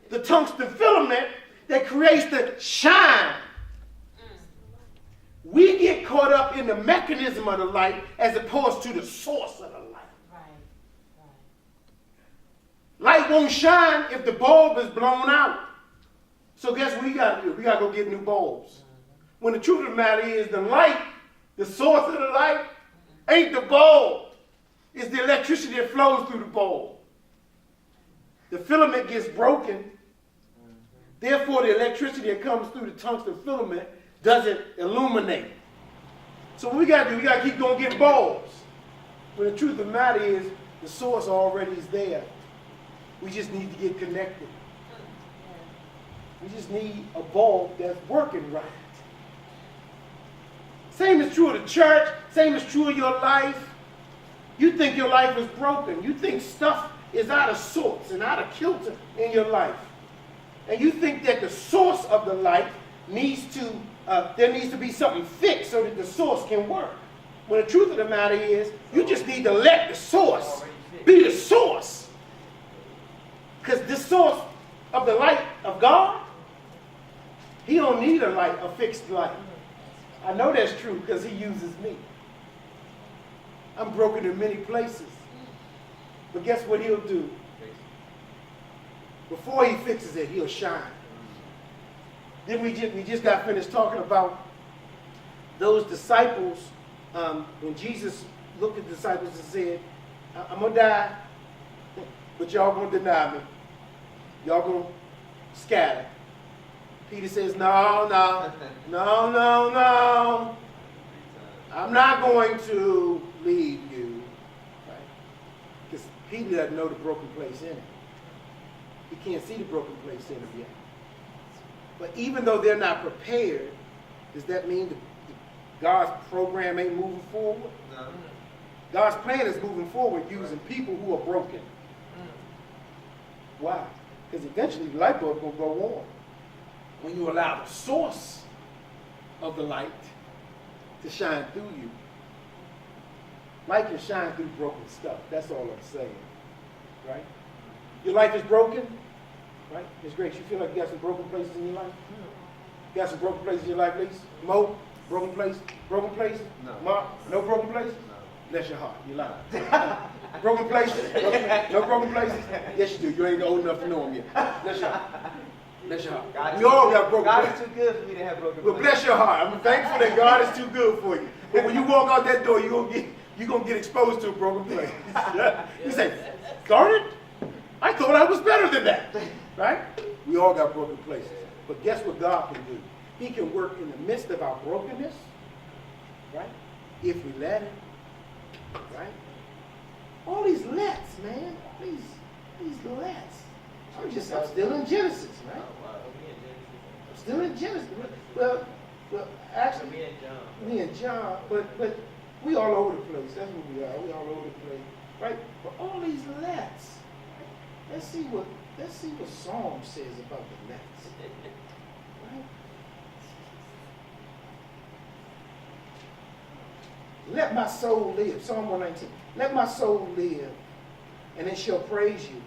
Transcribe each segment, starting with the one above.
the tungsten filament that creates the shine. We get caught up in the mechanism of the light as opposed to the source of the light. Light won't shine if the bulb is blown out. So guess what we got to do? We got to go get new bulbs. When the truth of the matter is the light, the source of the light, ain't the bulb. It's the electricity that flows through the bulb. The filament gets broken. Therefore, the electricity that comes through the tungsten filament doesn't illuminate. So what we got to do, we got to keep going get bulbs. When the truth of the matter is, the source already is there. We just need to get connected. We just need a bulb that's working right. Same is true of the church. Same is true of your life. You think your life is broken. You think stuff is out of sorts and out of kilter in your life. And you think that the source of the light needs to, there needs to be something fixed so that the source can work. When the truth of the matter is, you just need to let the source be the source. Because the source of the light of God, he don't need a light, a fixed light. I know that's true because he uses me. I'm broken in many places. But guess what he'll do? Before he fixes it, he'll shine. Then we just got finished talking about those disciples. When Jesus looked at the disciples and said, I'm going to die, but y'all going to deny me. Y'all going to scatter. Peter says, no. I'm not going to leave you. Right? Because Peter doesn't know the broken place in him. He can't see the broken place in him yet. But even though they're not prepared, does that mean that God's program ain't moving forward? No. God's plan is moving forward using people who are broken. Why? Because eventually the light bulb will go on. When you allow the source of the light to shine through you. Light can shine through broken stuff. That's all I'm saying. Right? Your life is broken, right? It's great. You feel like you got some broken places in your life? You got some broken places in your life, Lisa? Mo? Broken places? Broken places? No. Mark? No broken places? No. Bless your heart. You lie. Broken places? No broken places? Yes, you do. You ain't old enough to know them yet. Bless your heart. Bless your heart. We all got broken places. God is too good for me to have broken places. Well, bless your heart. I'm thankful that God is too good for you. But when you walk out that door, you're gonna get exposed to a broken place. You say, darn it, I thought I was better than that. Right? We all got broken places. But guess what God can do? He can work in the midst of our brokenness, right? If we let him, right? All these lets, man. These lets. I'm still in Genesis, right? I'm still in Genesis. Well, actually, me and John, but we all over the place. That's what we are. We all over the place, right? But all these lets. Let's see what Psalm says about the lets. Right? Let my soul live. Psalm 119. Let my soul live, and it shall praise you,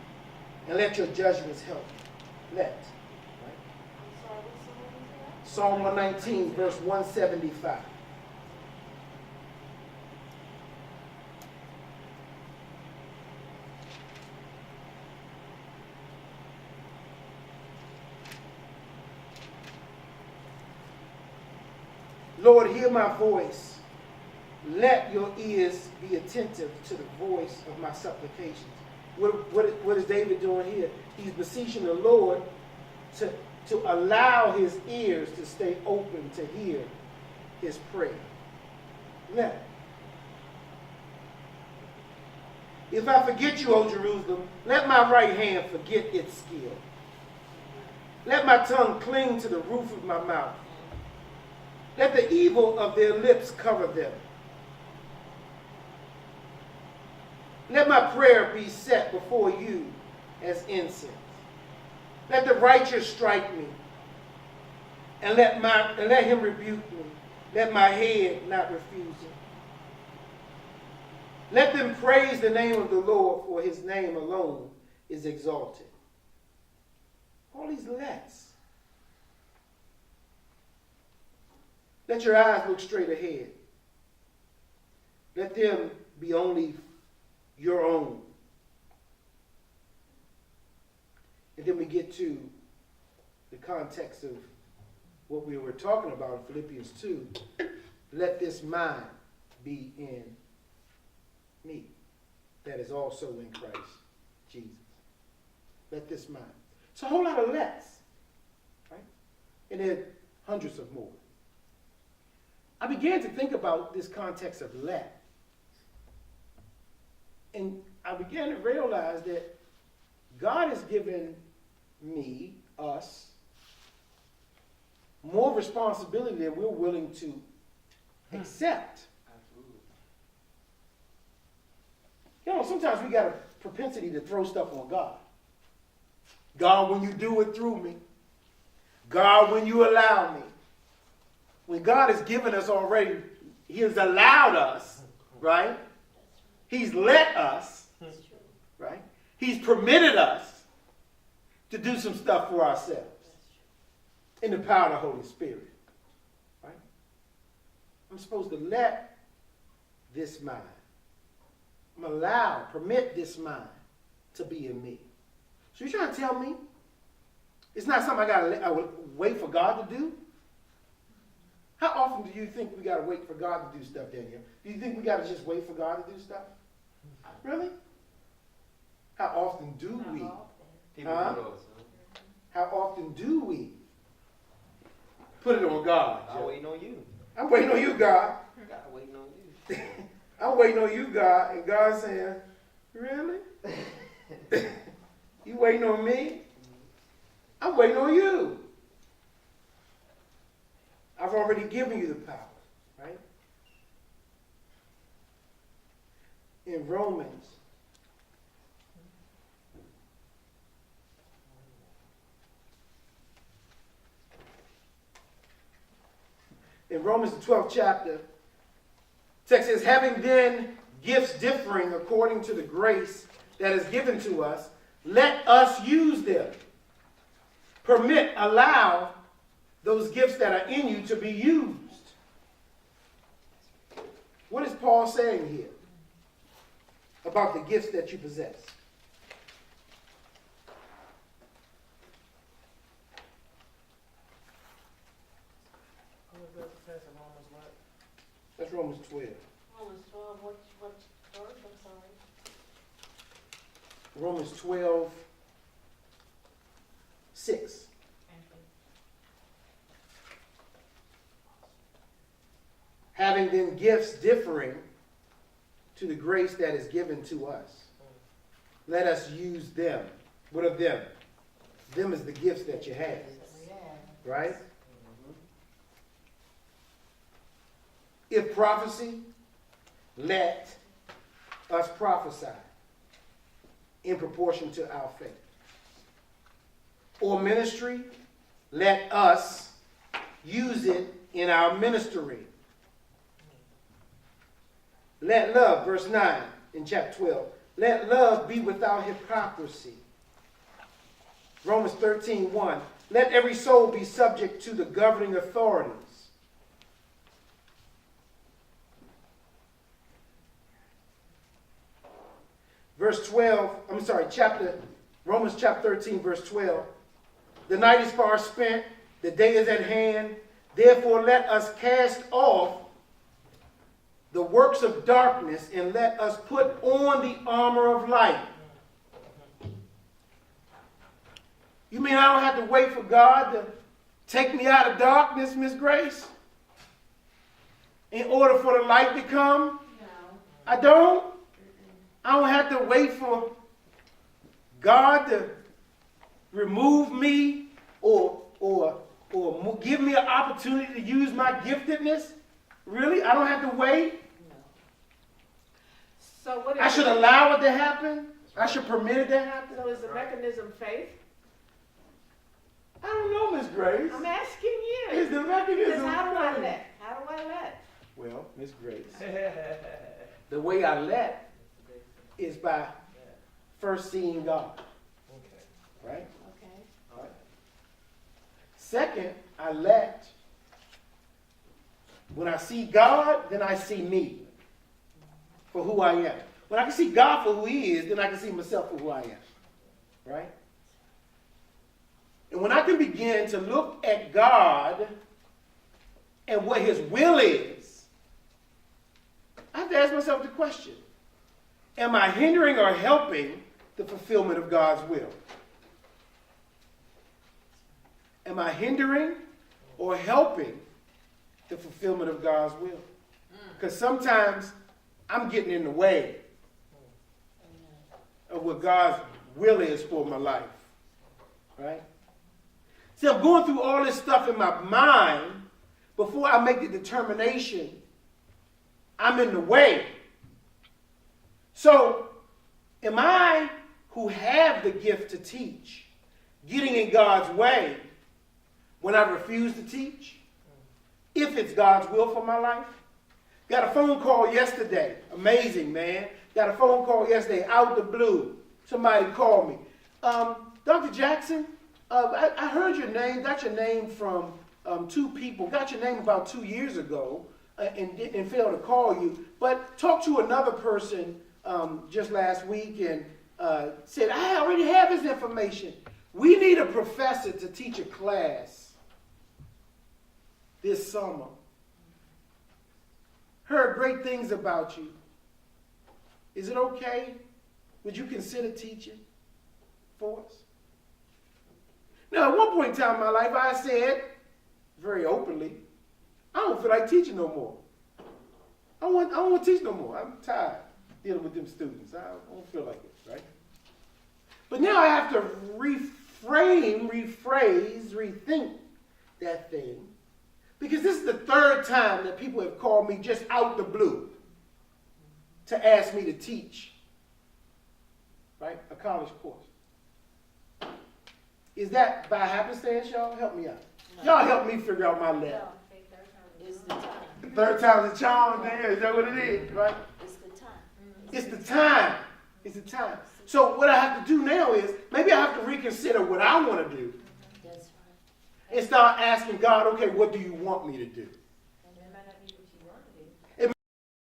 and let your judgments help me. Let. Right? Psalm 119, verse 175. Lord, hear my voice. Let your ears be attentive to the voice of my supplications. What is David doing here? He's beseeching the Lord to allow his ears to stay open to hear his prayer. Let. If I forget you, O Jerusalem, let my right hand forget its skill. Let my tongue cling to the roof of my mouth. Let the evil of their lips cover them. Let my prayer be set before you as incense. Let the righteous strike me, and let him rebuke me. Let my head not refuse him. Let them praise the name of the Lord, for his name alone is exalted. the let's? Let your eyes look straight ahead. Let them be only your own. And then we get to the context of what we were talking about in Philippians 2. Let this mind be in me, that is also in Christ Jesus. Let this mind. It's a whole lot of let's, right? And then hundreds of more. I began to think about this context of let. And I began to realize that God has given me, us, more responsibility than we're willing to accept. Absolutely. You know, sometimes we got a propensity to throw stuff on God. God, when you do it through me. God, when you allow me. When God has given us already, He has allowed us, right? He's let us, right? He's permitted us to do some stuff for ourselves in the power of the Holy Spirit, right? I'm supposed to let this mind, permit this mind to be in me. So you're trying to tell me it's not something I would wait for God to do? How often do you think we got to wait for God to do stuff, Daniel? Do you think we got to just wait for God to do stuff? Really? How often do we? People do those. How often do we put it on God? I'm waiting on you. I'm waiting on you, God. God waiting on you. I'm waiting on you, God. And God's saying, really? You waiting on me? I'm waiting on you. I've already given you the power, right? In Romans, the 12th chapter, text says, having then gifts differing according to the grace that is given to us, let us use them. Permit, allow those gifts that are in you to be used. What is Paul saying here about the gifts that you possess? That's Romans 12. Romans 12, what verse? I'm sorry. Romans 12, 6. Having then gifts differing to the grace that is given to us, let us use them. What are them? Them is the gifts that you have, right? If prophecy, let us prophesy in proportion to our faith. Or ministry, let us use it in our ministry. Let love, verse 9 in chapter 12, let love be without hypocrisy. Romans 13:1, let every soul be subject to the governing authorities. Verse 12, Romans chapter 13, verse 12. The night is far spent, the day is at hand. Therefore let us cast off the works of darkness and let us put on the armor of light. You mean I don't have to wait for God to take me out of darkness, Miss Grace? In order for the light to come? No. I don't? I don't have to wait for God to remove me or give me an opportunity to use my giftedness? Really? I don't have to wait? No. So what is I should allow it to happen? I should permit it to happen? So is the mechanism faith? I don't know, Miss Grace. I'm asking you. Is the mechanism Because how do I faith? let? How do I let? Well, Miss Grace, the way I let is by first seeing God. Right? Okay. Right? Second, I let. When I see God, then I see me for who I am. When I can see God for who he is, then I can see myself for who I am. Right? And when I can begin to look at God and what his will is, I have to ask myself the question, am I hindering or helping the fulfillment of God's will? Am I hindering or helping the fulfillment of God's will? Because sometimes I'm getting in the way of what God's will is for my life. Right? See, I'm going through all this stuff in my mind before I make the determination. I'm in the way. So, am I, who have the gift to teach, getting in God's way when I refuse to teach? If it's God's will for my life? Got a phone call yesterday. Amazing, man. Got a phone call yesterday out the blue. Somebody called me. Dr. Jackson, I heard your name, got your name from two people, got your name about 2 years ago and failed to call you, but talked to another person just last week and said, I already have his information. We need a professor to teach a class this summer. Heard great things about you. Is it okay? Would you consider teaching for us? Now, at one point in time in my life, I said, very openly, I don't feel like teaching no more. I don't want to teach no more. I'm tired dealing with them students. I don't feel like it, right? But now I have to reframe, rephrase, rethink that thing. Because this is the third time that people have called me just out the blue to ask me to teach, right, a college course. Is that by happenstance, y'all? Help me out. No. Y'all help me figure out my level. It's the time. Third time's a charm there. Is that what it is, right? It's the time. It's the time. It's the time. So what I have to do now is, maybe I have to reconsider what I want to do That's right. and start asking God, okay, what do you want me to do?